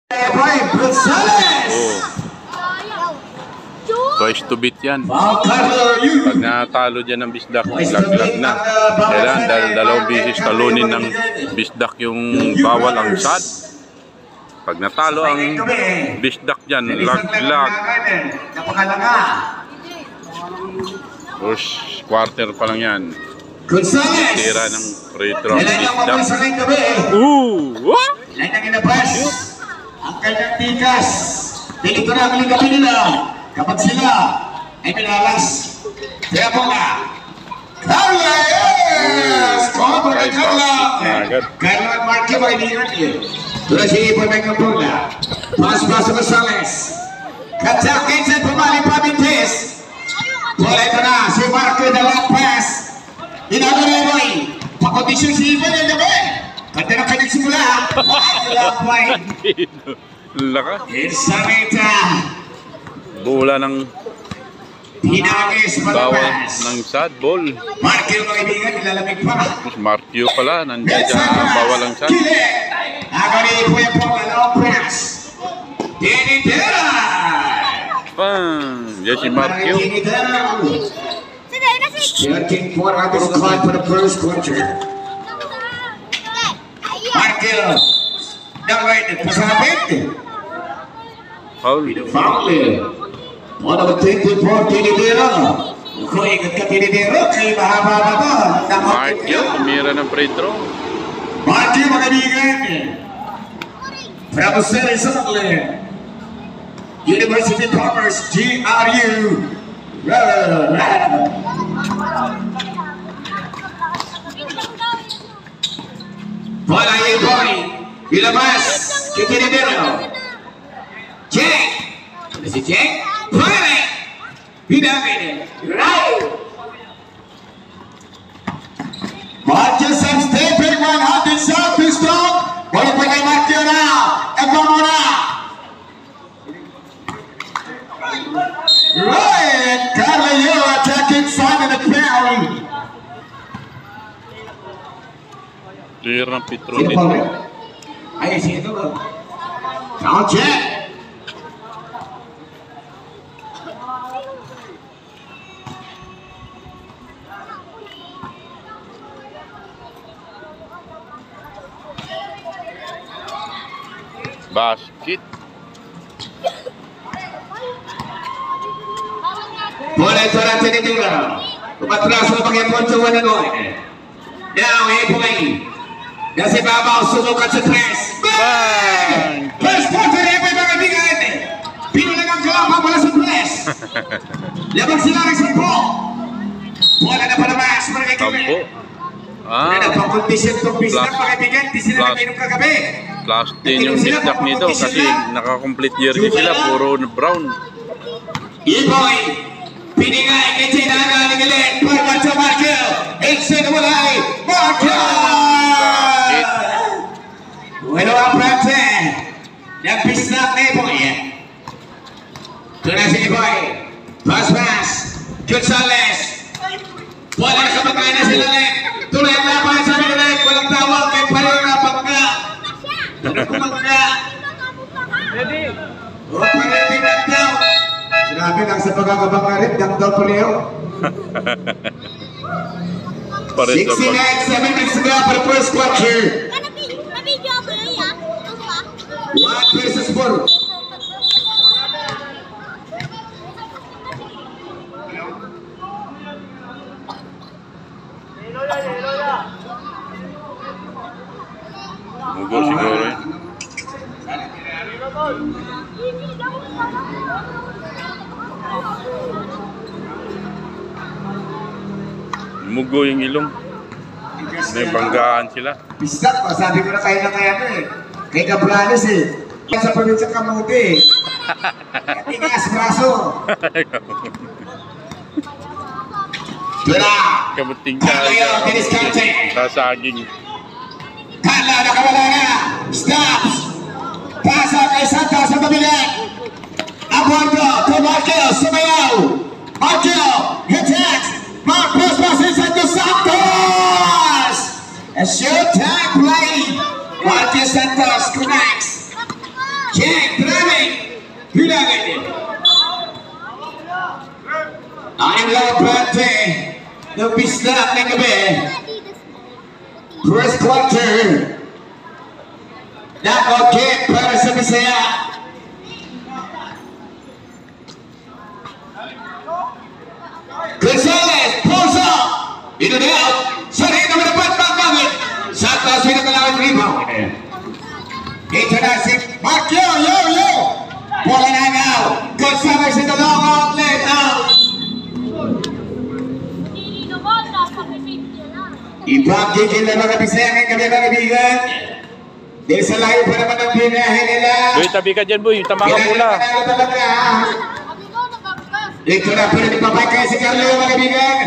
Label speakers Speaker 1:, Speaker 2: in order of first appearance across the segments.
Speaker 1: Oh. Twice to beat yan. Pag natalo dyan ng bisdak, laglag na. Kailangan dahil dalawang bisis talunin ng bisdak yung bawal ang sad. Pag natalo ang bisdak dyan, laglag. First quarter pa lang yan. Tira ng free throw ang bisdak. What?
Speaker 2: Ang kanyang tikas. Dito na ang ligabi nila. Kapag sila ay pinalas. Kaya po nga. Carla! Yes! Cover na Carla! Carla at Marky ba iniingat niyo? Tula si Ipon ng Pula. Pas-pas Rosales. Katsak Kinsen pumali pa Bintes. Pula ito na. Si Marky na long pass. Inano na Roy. Pakondisyon si Ipon yung gabi. Kanta na kayo nagsimula.
Speaker 1: Laka.
Speaker 2: Isarita.
Speaker 1: Bola ng bawal ng sad ball.
Speaker 2: Markyo mga kaibigan, nilalamig pa.
Speaker 1: Markyo pala, nandiyan sa bawal ng sad.
Speaker 2: Agari po yung long press. Tinitera.
Speaker 1: Yan si Markyo.
Speaker 2: 13-4 on the clock for the first quarter. Markyo. Naway, nagpasapit.
Speaker 1: Foul.
Speaker 2: Foul. One of the 24, Tinidero. Kung ingat ka Tinidero, kay mahaba ba ba?
Speaker 1: Markyo, tumira ng free throw.
Speaker 2: Markyo, mga kaibigan. From City Sunderland. University Commerce, GRU. Bola yung boy. Ilabas. Tinidero. Check. Ano si Check? Pwede! Hinagin! Right! Manchester State 100 South Pistol! Wala pa kay Markyo na! Eko muna! Right! Carla Yu attacking Simon at Perry!
Speaker 1: Tira ng Petro
Speaker 2: Sino
Speaker 1: dito.
Speaker 2: pa rin? Ay, sino ba? Sound check!
Speaker 1: Basket.
Speaker 2: Bola ito natin ito lang. Tumatras mo pag-iponso na doon. Now, Epoy. Nasa babaw, sunukat sa tres. Bang! First quarter, Epoy mga bigan. Pinulang ang kalapang wala sa tres. Labang sila ng sampo. Bola na palabas.
Speaker 1: Sampo.
Speaker 2: Napakondisyon itong bisdak mga bigan. Di sila nagayong kagabi.
Speaker 1: Plus 10 yung bisdak nito kasi naka-complete jersey sila, puro brown.
Speaker 2: Epoy. Piningay kay Chinaga ni Galit. Para sa Markyo. Iksin na mulay. Markyo! Bueno ang prante. Nagpisnak na Epoy. Ito na si Epoy. Pass. Gonzales. Wala na kapagay na sila Lek. Tuloy ang laban sa Lek. Walang tawag. May pareho na pagka. Ano pagka? Ready? O pareho ng daw. Sinabi lang sa pagkakabangarit. Ng daw pareho. 69, 7 minutes to go for the first quarter. 1 versus 4.
Speaker 1: Mugol siguro eh. Mugo yung ilong. May banggaan sila.
Speaker 2: Bisdak pa, sabi ko na kaya na kaya mo eh. Kay Cabrales eh. Sa probinsya Kamuti eh. Tinaas braso. Tira!
Speaker 1: Kamuting kaya. Sasaging.
Speaker 2: Kala, nakawala na! Stops! Pasa kay Santa sa tabilan! Abuando, to Markyo, sumayaw! Markyo, hit! Marcos passes into Santos! A showtime play! Marcos Santos connects! Jake, driving. Hilangan din. Ang ilang plante ng bisdak ng gabi. First quarter. Knockout kick para sa Bisaya. Gonzalez pulls up. Ito na out. Sorry, naman dapat pagkakit. Santos, pinagkalawin rebound. Ito na si Markyo, yo! Bola na now. Gonzalez in the long outlet out. Ipagkikil na mga Bisaya ng gabi mga kaibigan. Dahil sa layo pa naman ang binahe nila.
Speaker 1: Boy, tabi ka dyan, boy. Tama ka pula.
Speaker 2: Ito na pwede nagpapakay si Carlo mga kaibigan.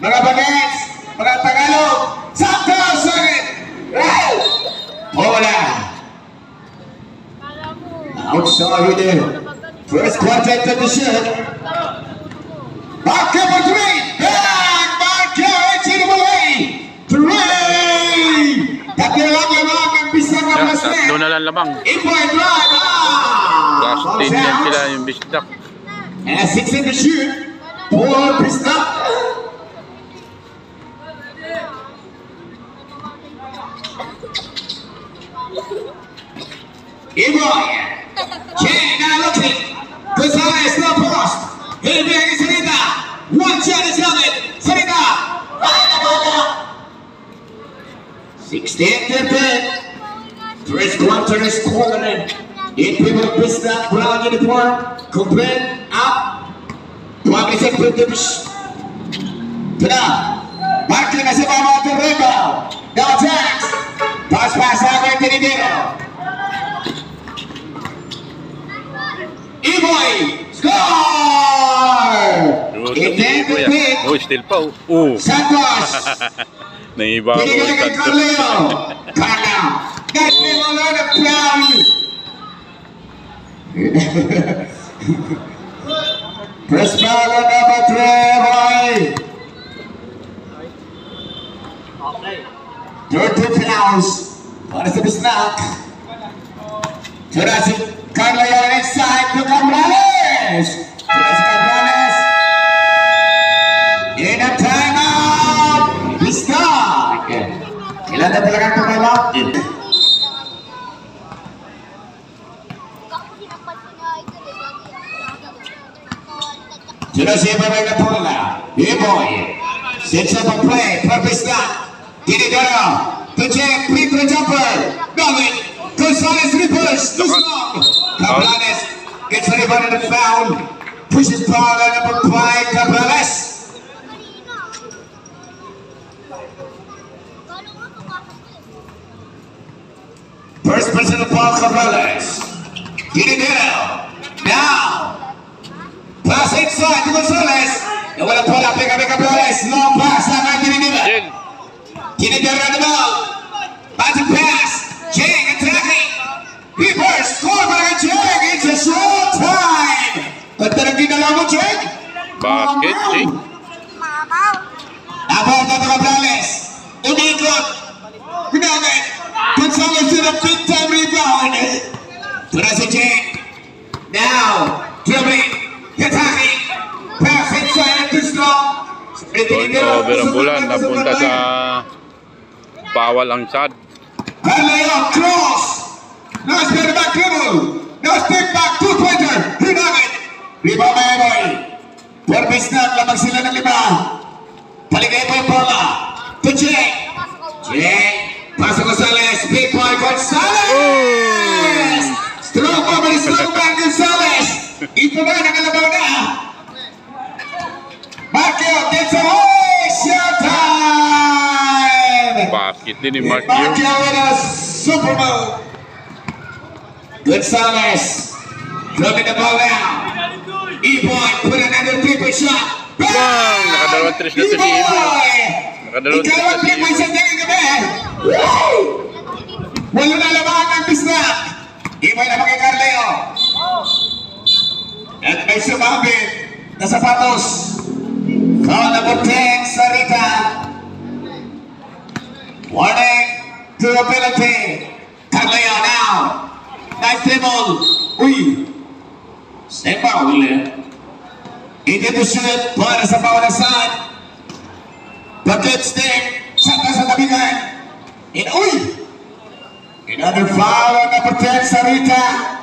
Speaker 2: Mga bagets, mga Tagalog. Santos! Bola. Outside there. First quarter to the shot. Mark for three. Bang! Mark it's in the way. Three. Tatlo lang ang bisa ng
Speaker 1: Yeah,
Speaker 2: Blasted.
Speaker 1: tatlo na lang lamang.
Speaker 2: Inbound drive.
Speaker 1: Last 10 yan sila yung bisdak.
Speaker 2: And a 6 in the shoot. 4 Bisdak. Inbound. Jay now looking. Gonzalez no post. Hilberg is Sarita. One shot is on it. Sarita. 16-10. First quarter is calling. 8 people Bisdak brown uniform. Complete up. 26 British. Tuna. Marking na si Mama Torrego. Now attacks. Pass ako yung Tinidero. Iboy. Score! Hindi the pick.
Speaker 1: Oh, still pa. Oh.
Speaker 2: Santos.
Speaker 1: Naiba ko.
Speaker 2: Pinigay kay Carleo. Carla. That's the Lord of Crown. Press foul on number 3, boy. Dirty fouls. Para sa Bisdak. Jurassic Carleo inside to Cabrales. Jurassic Cabrales. In a timeout. Bisdak. Ilan na talagang tumalap? Jurassic Cabrales na bola. Iboy. Sets up a play. Purpose that. Tinidero. To check. Free jumper. David. Gonzalez reverse. Too strong. Cabrales gets the rebound and the foul. Pushes foul on number 5. Cabrales. First personal foul. Cabrales. Tinidero. Now. Pass inside to Gonzalez. Nawala bola. Pick up Cabrales. Long pass.
Speaker 1: Jen.
Speaker 2: Tinidero on the ball. Magic pass. Jake attacking. Reverse. Score by Jake. It's a short time. Ganda ng ginalaw mo, Jake.
Speaker 1: Basket, Jake.
Speaker 2: Abang na Cabrales. Umikot. Ginamit. Gonzalez did a big time rebound. Tuna si Jake. Now. Dribbling. Attacking. Pass inside. Too strong.
Speaker 1: Over ang bulan. Napunta sa bawal ang sad.
Speaker 2: Carleo cross. Now step back dribble. Now step back two-pointer. Hinagin. Rebound by Eboy. For Bisdak, lamang sila ng 5. Paligay po yung bola. To Jake. Jake. Paso Gonzalez. Big boy Gonzalez. Stroke over the slow man Gonzalez. Ito na, nakalabaw na. Markyo, gets away. Shot time.
Speaker 1: Basket din ni Mark
Speaker 2: Markyo with a super move. Gonzalez. Dropping the ball down. E-Boy put another three-point shot.
Speaker 1: Bang! Nakadalawang tres na to si E-Boy. Nakadalawang tres na si
Speaker 2: three-point shot niya kagabi. Wala na labahan ng Bisdak. E-Boy na kay Carleo. At may sumabit na sapatos. Foul number 10, Sarita. Warning to a penalty. Carleo now. knife table. Uy! Step foul. Hindi to shoot para sa foul na side. Bucket stick. Saka sa tabigan. And uy! Another foul on number 10 sa Rita.